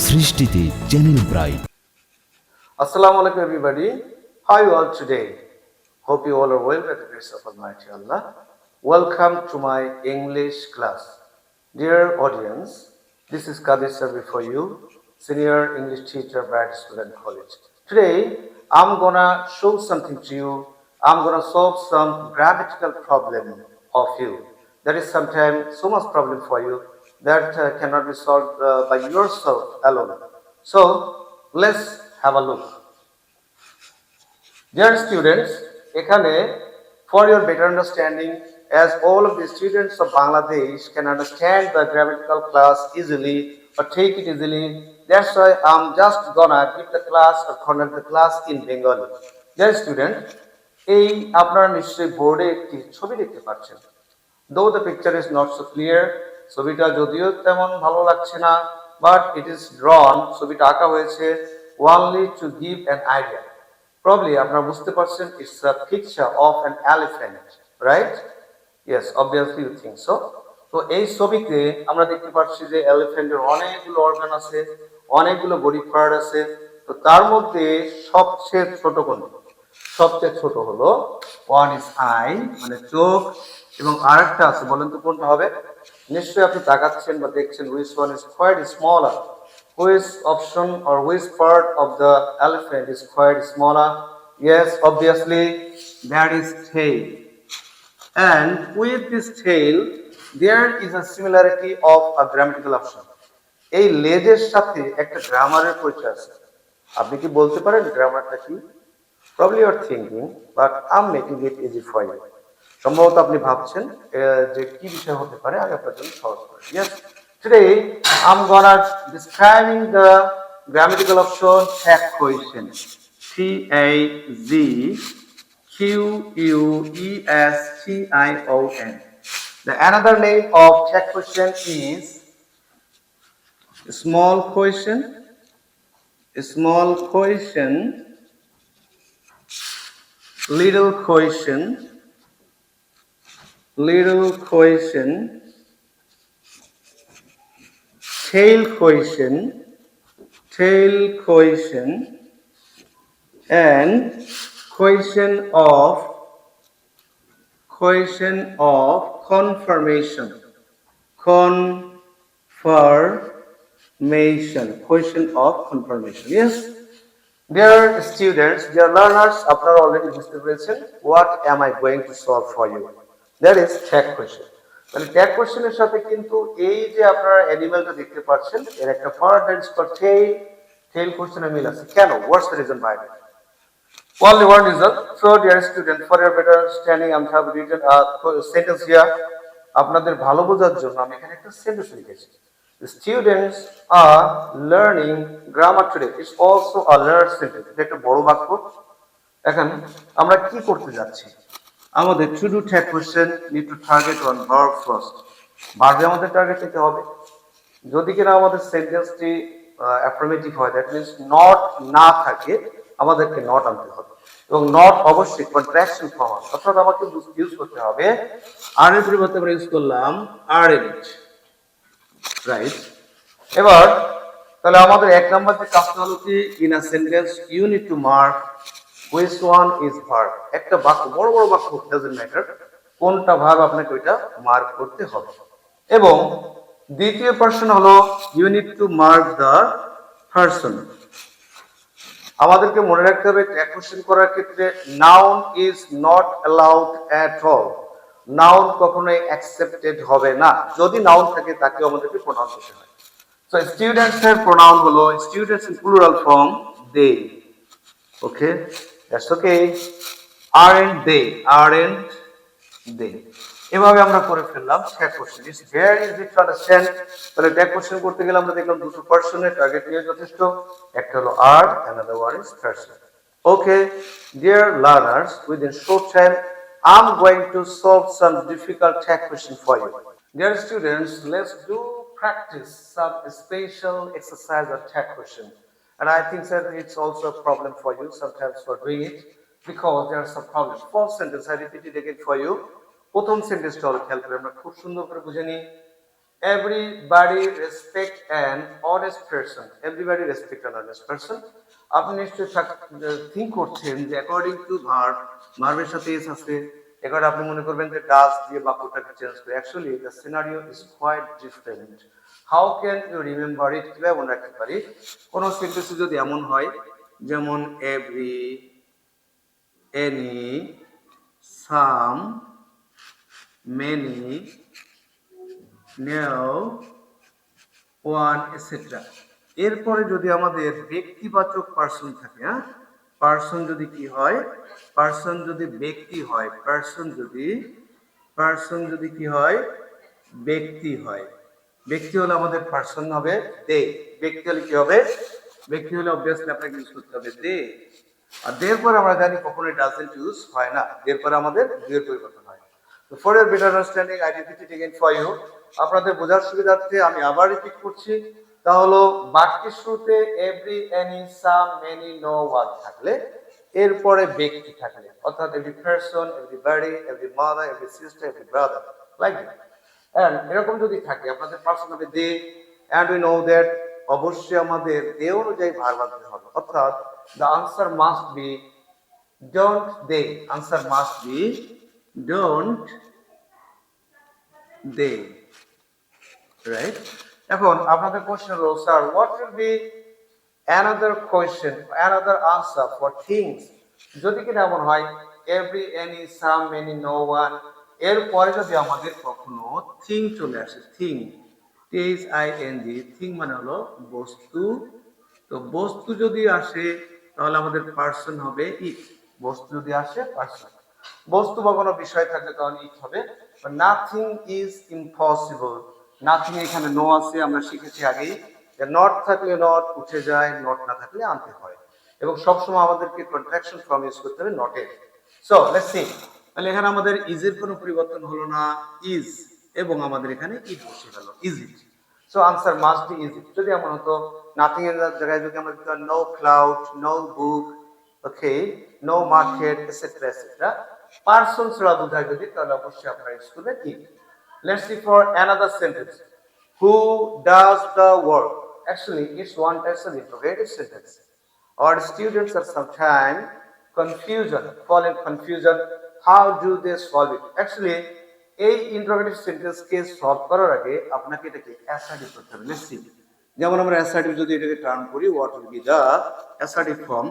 সৃষ্টিতে channel bright. Assalamu alaikum everybody. How are you all today? Hope you all are well by the grace of Almighty Allah. Welcome to my English class. Dear audience, this is Kadir Sarvi for you, Senior English Teacher, Bright Student College. Today, I'm gonna show something to you. I'm gonna solve some grammatical problem of you. That is sometimes so much problem for you that cannot be solved by yourself alone. So, let's have a look. Dear students, এখানে for your better understanding, as all of the students of Bangladesh can understand the grammatical class easily or take it easily, that's why I'm just gonna give the class or conduct the class in Bengali. Dear student, এই আপনারা নিশ্চয়ই বোর্ডে একটি ছবি দেখতে পাচ্ছেন। Though the picture is not so clear, ছবিটা যদিও তেমন ভালো লাগছে না, but it is drawn, ছবিটা আঁকা হয়েছে only to give an idea. Probably আপনারা বুঝতে পারছেন it's a picture of an elephant, right? Yes, obviously you think so. তো এই ছবিতে আমরা দেখতে পাচ্ছি যে এলিফ্যান্টের অনেকগুলো অর্গান আছে, অনেকগুলো বডি পার্ট আছে। তো তার মধ্যে সবচেয়ে ছোট কোনটা? সবচেয়ে ছোট হলো ওয়ান ইজ আই, মানে চোখ, এবং আরেকটা আছে, বলেন তো কোনটা হবে? নিশ্চয়ই আপনি তাকাচ্ছেন বা দেখছেন which one is quite smaller. Which option or which part of the elephant is quite smaller? Yes, obviously that is tail. And with this tail there is a similarity of a grammatical option. এই লেজের সাথে একটা গ্রামারের পরিচয় আছে। আপনি কি বলতে পারেন গ্রামারটা কি? Probably you are thinking, but I'm making it easy for you. সম্ভবত আপনি ভাবছেন যে কি বিষয় হতে পারে, আমি আপনার জন্য সহজ করে। Yes, today I'm gonna describing the grammatical option tag question. TAGQUESTION. The another name of tag question is small question, little question, tail question, and question of confirmation. Question of confirmation. Yes, dear students, dear learners, আপনারা already বুঝতে পেরেছেন what am I going to solve for you. That is tag question. তাহলে tag কোশ্চেনের সাথে কিন্তু এই যে আপনারা অ্যানিমেলটা দেখতে পাচ্ছেন এর একটা part that is called tail কোশ্চেনের মিল আছে। কেন? What's the reason by that? Only one reason. So dear student, for your better understanding, I have written a sentence here. আপনাদের ভালো বোঝার জন্য আমি এখানে একটা সেন্টেন্স লিখেছি। The students are learning grammar today. It's also a learned sentence. এটা একটা বড় বাক্য। এখন আমরা কি করতে যাচ্ছি? আমাদের to do tag question need to target on verb first. ভার্বে আমাদের টার্গেট নিতে হবে। যদি কিনা আমাদের সেন্টেন্সটি অ্যাফার্মেটিভ হয়, দ্যাট মিন্স নট না থাকে, আমাদেরকে নট আনতে হবে, এবং নট অবশ্যই কন্ট্রাকশন ফর্ম আছে, অর্থাৎ আমাকে ইউজ করতে হবে আর এর পরিবর্তে আমরা ইউজ করলাম আর এন, রাইট? এবার তাহলে আমাদের এক নাম্বার যে কাজটা হলো কি, in a sentence you need to mark which one is verb. একটা বাক্য, বড় বড় বাক্য, ডাজন্ট ম্যাটার কোনটা ভার্ব, আপনাকে ওইটা মার্ক করতে হবে। এবং দ্বিতীয় প্রশ্ন হলো you need to mark the person. আমাদেরকে মনে রাখতে হবে ট্যাগ কোশ্চেন করার ক্ষেত্রে noun is not allowed at all. Noun কখনোই অ্যাকসেপ্টেড হবে না। যদি নাউন থাকে তাকে আমাদেরকে প্রোনাউন করতে হয়। সো স্টুডেন্টস এর প্রোনাউন হলো students in plural form they. Okay, that's okay. aren't they। এভাবে আমরা করে ফেললাম tag question. It's very easy to understand. তাহলে ট্যাগ কোশ্চেন করতে গেলে আমরা দেখলাম দুটো পারসনের টার্গেট নিয়ে যথেষ্ট, একটা হলো আর, another one is person. Okay, dear learners, within short time I'm going to solve some difficult tag question for you. Dear students, let's do practice some special exercise or tag question. And I think that it's also a problem for you sometimes for doing it, because there are some problems. First sentence, I repeat it again for you. প্রথম সেন্টেন্সটা হলো, খেয়াল করে আমরা খুব সুন্দর করে বুঝে নিই। everybody respect an honest person. Everybody respect an honest person. আপনি নিশ্চয়ই থিঙ্ক করছেন যে অ্যাকর্ডিং টু ভার্বের সাথে এস আছে, এবার আপনি মনে করবেন যে ডাজ দিয়ে বাক্যটাকে চেঞ্জ করে। Actually the scenario is quite different. How can you remember it? কিভাবে মনে রাখতে পারি? কোন সেন্টেন্সে যদি এমন হয় যেমন এভরি, এনি, সাম, মেনি, নেও, ওয়ান, এটসেট্রা, এরপরে যদি আমাদের ব্যক্তিবাচক পার্সন থাকে, হ্যাঁ, পার্সন যদি কি হয়, পার্সন যদি ব্যক্তি হয়, পার্সন যদি কি হয়, ব্যক্তি হয়, ব্যক্তি হলে আমাদের পার্সন হবে দে। ব্যক্তি হলে কি হবে? ব্যক্তি হলে অবভিয়াসলি আপনাকে ইউজ করতে হবে দে। আর দের পরে আমরা জানি কখনোই ডাজন্ট ইউজ হয় না, দের পরে আমাদের দুয়ের পরিবর্তন হয়। তো for your better understanding I repeat it again for you. আপনাদের বোঝার সুবিধার্থে আমি আবার রিপিট করছি। তা হলো বাক্যের শুরুতে every, any, some, many, no, one থাকলে, এরপরে ব্যক্তি থাকলে, অর্থাৎ every person, everybody, every mother, every sister, every brother, like that. And এরকম যদি থাকে আপনাদের পার্সন হবে they, and we know that অবশ্যই আমাদের দে অনুযায়ী ভার্ব আনতে হবে, অর্থাৎ the answer must be don't they. Answer must be don't they, right? এখন আপনাদের কোশ্চেন হলো, sir what will be another question, another answer for things? যদি কিনা এমন হয় every, any, some, many, no one, এরপরে যদি আমাদের কখনো থিং চলে আসে, থিং, THING, থিং মানে হলো বস্তু। তো বস্তু যদি আসে তাহলে আমাদের পার্সন হবে ইট। বস্তু যদি আসে পার্সন, বস্তু বা কোনো বিষয় থাকলে তাহলে ইট হবে। নাথিং ইজ ইম্পসিবল, নাথিং এখানে নো আছে, আমরা শিখেছি আগেই যে নট থাকলে নট উঠে যায়, নট না থাকলে আনতে হয়, এবং সবসময় আমাদেরকে কন্ট্রাকশন ফর্ম ইউজ করতে হবে নটের। সো লেটস সি, তাহলে এখানে আমাদের ইজের কোনো পরিবর্তন হলো না, ইজ, এবং আমাদের এখানে ইট বসে গেল, is it. So answer must be is it. যদি এমন হতো নাথিং এর জায়গায় যদি আমরা দিতাম no cloud, no book, okay, no market, etcetera etcetera, person ছাড়া বোঝায় যদি, তাহলে অবশ্যই আপনারা ইউজ করবেন it. Let's see for another sentence, who does the work. Actually it's one types of interrogative sentence. Our students are sometimes fall in confusion. How do they solve it? Actually, এই interrogative সেন্টেন্সকে solve করার আগে আপনাকে এটাকে assertive করতে হবে। Let's see, যেমন আমরা assertive যদি এটাকে টার্ন করি, what will be the assertive form?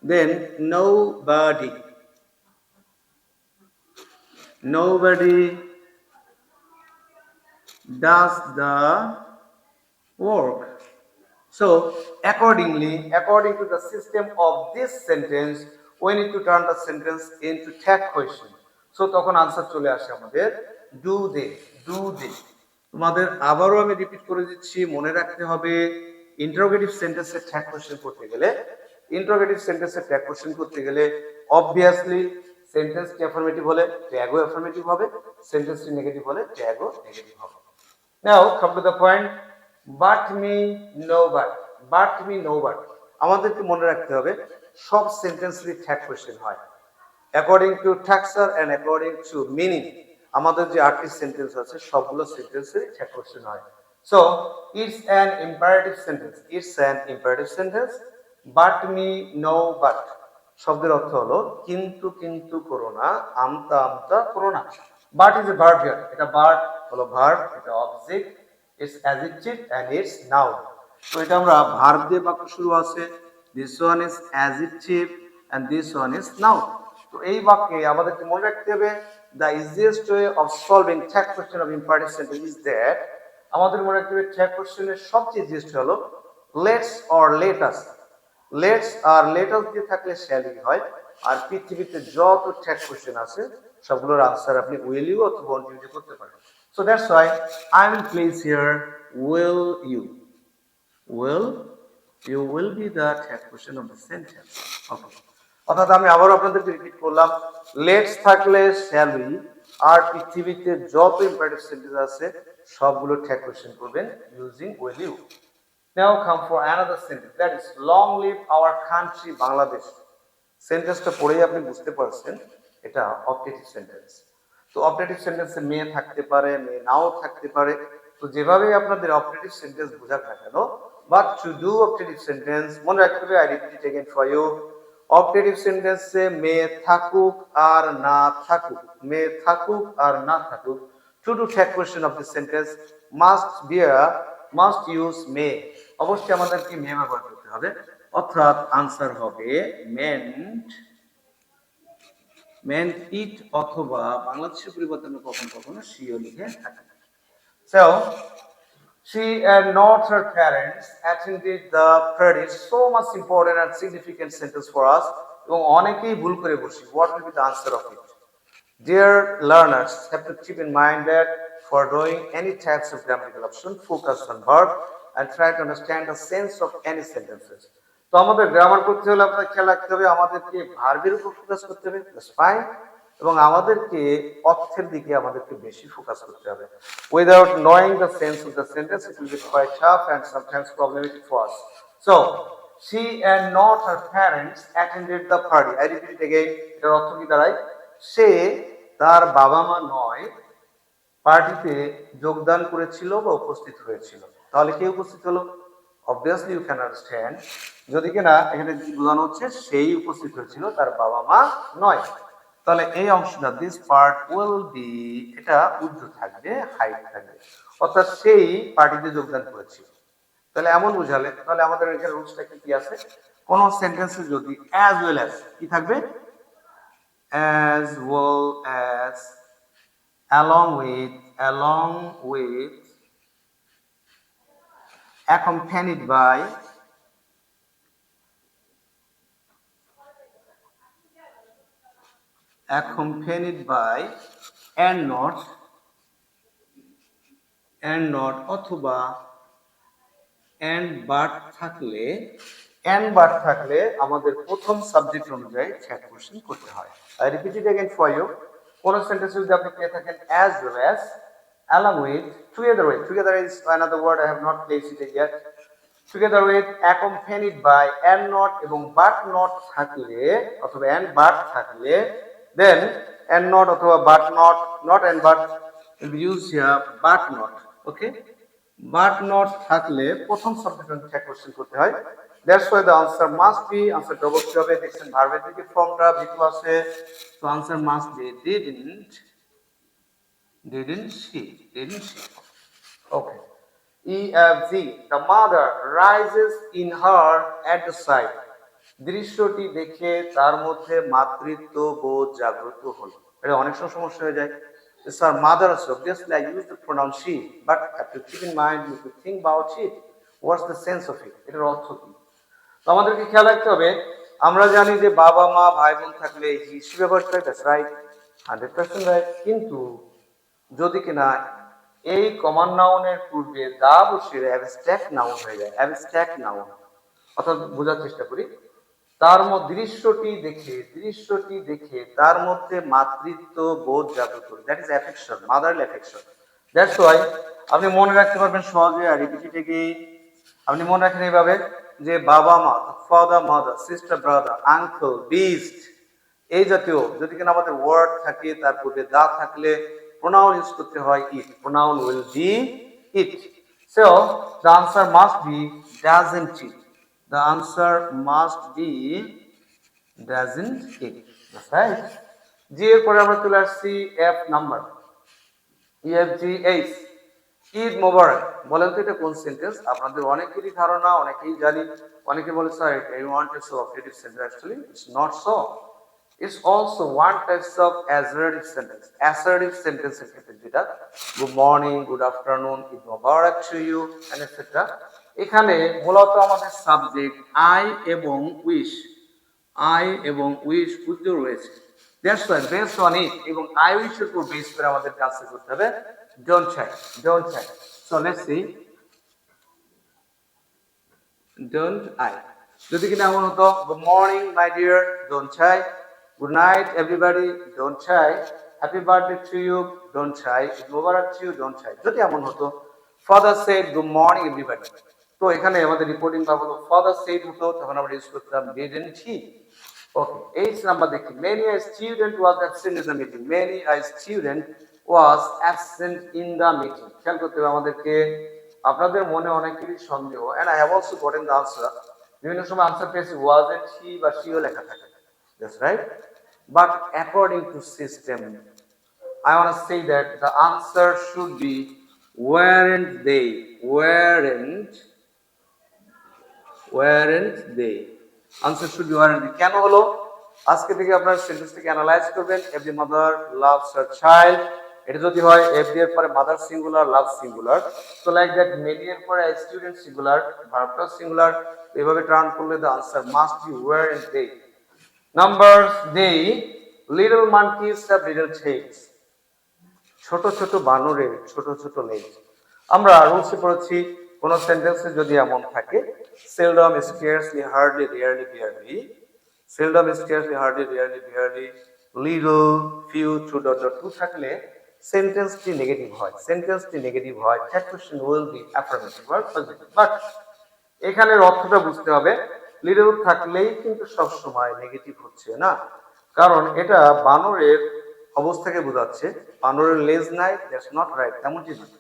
Then nobody does the work. So according to the system of this sentence, we need to turn the sentence into tag question. So তখন answer চলে আসে আমাদের do they. তোমাদের আবারও আমি repeat করে দিচ্ছি, মনে রাখতে হবে ইন্টারোগেটিভ সেন্টেন্সের ট্যাগ কোশ্চেন করতে গেলে অবভিয়াসলি সেন্টেন্সটি অ্যাফার্মেটিভ হলে ট্যাগও অ্যাফার্মেটিভ হবে, সেন্টেন্সটি নেগেটিভ হলে ট্যাগও নেগেটিভ হবে। Now come to the point, but me no but, আমাদেরকে মনে রাখতে হবে সব সেন্টেন্সেরই ট্যাগ কোশ্চেন হয় according to structure and according to meaning. আমাদের যে 8টি সেন্টেন্স আছে সবগুলো সেন্টেন্সেরই ট্যাগ কোশ্চেন হয়। So it's an imperative sentence. But me no but শব্দের অর্থ হলো কিন্তু করো না, আমতা করো না। But is a verb here, এটা বাট হলো ভার্ব, এটা object, it's adjective and it's noun. তো এটা আমরা ভার্ব দিয়ে বাক্য শুরু আছে, this one is adjective and this one is noun. তো এই বাক্যে আমাদেরকে মনে রাখতে হবে the easiest way of solving tag question of imperative sentence is that, আমাদের মনে রাখতে হবে ট্যাগ কোশ্চেনের সবচেয়ে ইজিয়েস্ট হলো লেটস অর লেটাস। লেটস আর লেটাস দিয়ে থাকলে শ্যাল হয়, আর পৃথিবীতে যত ট্যাগ কোশ্চেন আছে সবগুলোর আনসার আপনি উইল ইউ অথবা ওয়ন্ট ইউ করতে পারেন। So that's why I will place here will you will be the tag question of the sentence. Okay, অর্থাৎ আমি আবারও আপনাদেরকে রিপিট করলাম, লেটস থাকলে শ্যাল উই, আর পৃথিবীতে যত ইম্পারেটিভ সেন্টেন্স আছে সবগুলো ট্যাগ কোশ্চেন করবেন using will you. Now come for another sentence, that is long live our country Bangladesh. সেন্টেন্সটা পড়েই আপনি বুঝতে পারছেন এটা অবজেক্টিভ সেন্টেন্স। তো অবজেক্টিভ সেন্টেন্সে মেয়ে থাকতে পারে, মেয়ে নাও থাকতে পারে, তো যেভাবে আপনাদের অপারেটিভ সেন্টেন্স বোঝাক না কেন, but to do operative sentence মনে রাখতে হবে, I repeat it again for you. Operative সেন্টেন্সে মে থাকুক আর না থাকুক, মে থাকুক আর না থাকুক, to do take question of this sentence must use may. অবশ্যই আমাদেরকে মে ব্যবহার করতে হবে, অর্থাৎ আনসার হবে মেন্ট ইট, অথবা বাংলাদেশের পরিবর্তনে কখনো কখনো সিও লিখে থাকে। So she and not her parents attended the parade. So much important and significant sentence for us. এবং অনেকেই ভুল করে বসি, what will be the answer of it? Dear learners, have to keep in mind that for doing any types of grammatical option, focus on verb and try to understand the sense of any sentences. তো আমাদের grammar করতে হলে আপনাদের খেয়াল রাখতে হবে, আমাদেরকে ভার্বের উপর ফোকাস করতে হবে, that's fine, এবং আমাদেরকে অর্থের দিকে আমাদেরকে বেশি ফোকাস করতে হবে। Without knowing the sense of the sentence, it will be quite tough and sometimes problematic for us. So, she and not her parents attended the party. I repeat it again. এটার অর্থ কি দাঁড়ায়? সে তার বাবা মা নয় পার্টিতে যোগদান করেছিল বা উপস্থিত হয়েছিল। তাহলে কে উপস্থিত হলো? অবভিয়াসলি ইউ ক্যান আন্ডারস্ট্যান্ড, যদি কিনা এখানে বোঝানো হচ্ছে সেই উপস্থিত হয়েছিল, তার বাবা মা নয়। তাহলে এই অংশটা দিস পার্ট উইল বি, এটা উর্ধ থাকবে, হাইট থাকবে, অর্থাৎ সেই পার্টিতে যোগদান করেছিল। তাহলে এমন বুঝালে, তাহলে আমাদের এখানে রুলসটা কি আছে? কোন সেন্টেন্সে যদি অ্যাজ ওয়েল অ্যাজ কি থাকবে? As well as, along with, accompanied by, and not, অথবা and but থাকলে, আমাদের প্রথম সাবজেক্ট অনুযায়ী চ্যাট কোশ্চেন করতে হয়। I repeat it again for you. কোন সেন্টেন্সে যদি আপনি পেয়ে থাকেন as well as, along with, together is another word I have not placed it yet, together with, accompanied by, and not এবং but not থাকলে, অথবা and but থাকলে, then and not অথবা but not and but will be used here, but not, okay, but not থাকলে প্রথম subject অনুযায়ী chat question করতে হয়। That's why the answer must be, আনসারটা অবশ্যই হবে, দেখছেন ভার্বের দিকে ফর্মটা ভিতু আছে, তো answer must B didn't she, okay. EFG, the mother rises in her at the sight. দৃশ্যটি দেখে তার মধ্যে মাতৃত্ব বোধ জাগ্রত হলো। এটা অনেক সমস্যা হয়ে যায়, স্যার মাদার আছে, obviously I use the pronoun she, but have to keep in mind, you to think about it, what's the sense of it, এটার অর্থ কি। তো আমাদেরকে খেয়াল রাখতে হবে, আমরা জানি যে বাবা মা ভাই বোন থাকলে হি সে ব্যবহার করে, দ্যাটস রাইট, 100% রাইট। কিন্তু যদি কিনা এই কমন নাউনের পূর্বে দা বসে অ্যাবস্ট্রাক্ট নাউন হয়ে যায়, অ্যাবস্ট্রাক্ট নাউন, অর্থাৎ বোঝার চেষ্টা করি, তার মধ্যে দৃশ্যটি দেখে তার মধ্যে মাতৃত্ব বোধ জাগ্রত হলো, that is affection, motherly affection. That's why আপনি মনে রাখতে পারবেন সহজে, আর রিপিট ইট এগেইন। আপনি মনে রাখেন এইভাবে যে বাবা মা, father mother, sister brother, uncle, beast, এই জাতীয় যদি কিনা আমাদের ওয়ার্ড থাকে তার পূর্বে দা থাকলে pronoun ইউজ করতে হয় ইট, pronoun will be it. So the answer must be doesn't it, the answer must be doesn't it, that's right. জি এর পরে আমরা চলে আসছি এফ নাম্বার, EFGH, ঈদ মোবারক। বলেন তো এটা কোন সেন্টেন্স? আপনাদের অনেকেরই ধারণা, অনেকেই জানি, অনেকে বলে sir I want to show operative sentence, actually it's not so. It's also one type of assertive sentence. Assertive sentence এর ক্ষেত্রে যেটা good morning, good afternoon, Eid Mobarak to you, and etc. এখানে মূলত আমাদের সাবজেক্ট I এবং wish উজ্জ্বল রয়েছে। That's why based on it এবং I wish এর উপর বেস করে আমাদের কাজ করতে হবে don't check. So let's see, don't I, যদি কিনা এমন হতো good morning my dear, don't try, good night everybody, don't try, happy birthday to you, don't try, Eid Mobarak to you, don't try, যদি এমন হতো father said good morning everybody, তো এখানে আমাদের রিপোর্টিং ভাব হলো father said হতো, তখন আমরা ইউজ করতাম didn't he। ওকে, 8 নাম্বার দেখি, many a student was absent in the meeting, many a student was absent in the meeting. খেয়াল করতে হবে আমাদেরকে, আপনাদের মনে অনেকেরই সন্দেহ, and I have also gotten the answer. বিভিন্ন সময় আনসার পেয়েছি wasn't he বা sheও লেখা থাকে, that's right, but according to system I want to say that the answer should be weren't they, weren't they. Answer should be weren't they. কেন হলো? আজকে থেকে আপনার সেন্টেন্সটাকে অ্যানালাইজ করবেন। Every mother loves her child, এটা যদি হয় এভরি এর পরে mother singular, love singular, so like that many এর পরে স্টুডেন্ট সিঙ্গুলার, ভার্বটা সিঙ্গুলার, এভাবে টার্ন করলে the answer must B weren't they. Number they, little monkeys have little tails. ছোট ছোট বানরের ছোট ছোট লেজ। আমরা রুলসে পড়েছি কোন সেন্টেন্সে যদি এমন থাকে seldom, scarcely, hardly, rarely, barely, seldom, scarcely, hardly, rarely, barely, little, few, two, two থাকলে সেন্টেন্সটি নেগেটিভ হয়। সেন্টেন্সটি নেগেটিভ হয়, that question will be affirmative or positive. But এখানের অর্থটা বুঝতে হবে, লিটল থাকলেই কিন্তু সব সময় নেগেটিভ হচ্ছে না, কারণ এটা বানরের অবস্থাকে বোঝাচ্ছে। বানরের লেজ নাই, দ্যাটস নট রাইট, তেমনটি নয়।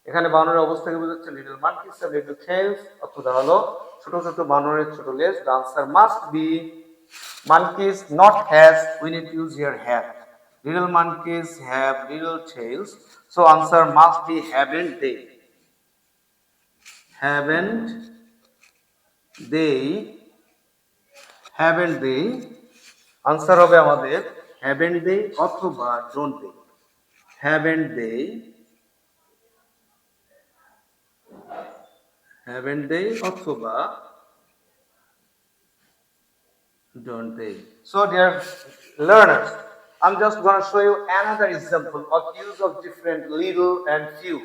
এখানে বানরের অবস্থাকে বোঝাচ্ছে লিটল মানকিস হ্যাভ লিটল টেইলস, অর্থটা হলো ছোট ছোট বানরের ছোট লেজ। The answer must B monkeys not has, we need to use here have. Little monkeys have little tails, so answer must be haven't they. Haven't they, haven't they, answer হবে আমাদের haven't they অথবা don't they. Haven't they, haven't they অথবা don't they. So dear learners, I'm just going to show you another example of use of different little and few.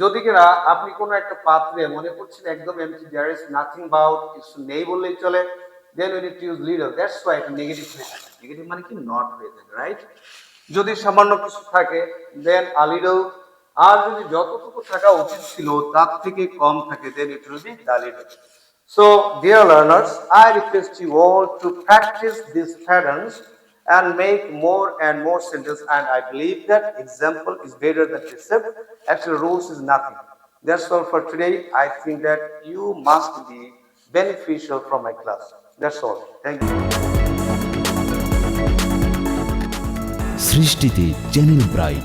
যদি কিনা আপনি কোনো একটা পাত্রে মনে করছেন একদম MT, there is nothing about, কিছু নেই বললেই চলে, then we need to use little. That's why এটা নেগেটিভ হয়ে থাকে। নেগেটিভ মানে কি নট হয়ে থাকে, রাইট? যদি সামান্য কিছু থাকে then a little, আর যদি যতটুকু থাকা উচিত ছিল তার থেকে কম থাকে then it will be the little. So, dear learners, I request you all to practice these patterns and make more and more sentences, and I believe that example is better than precept. Actually, rules is nothing. That's all for today. I think that you must be beneficial from my class. That's all. Thank you. সৃষ্টিতে channel bright.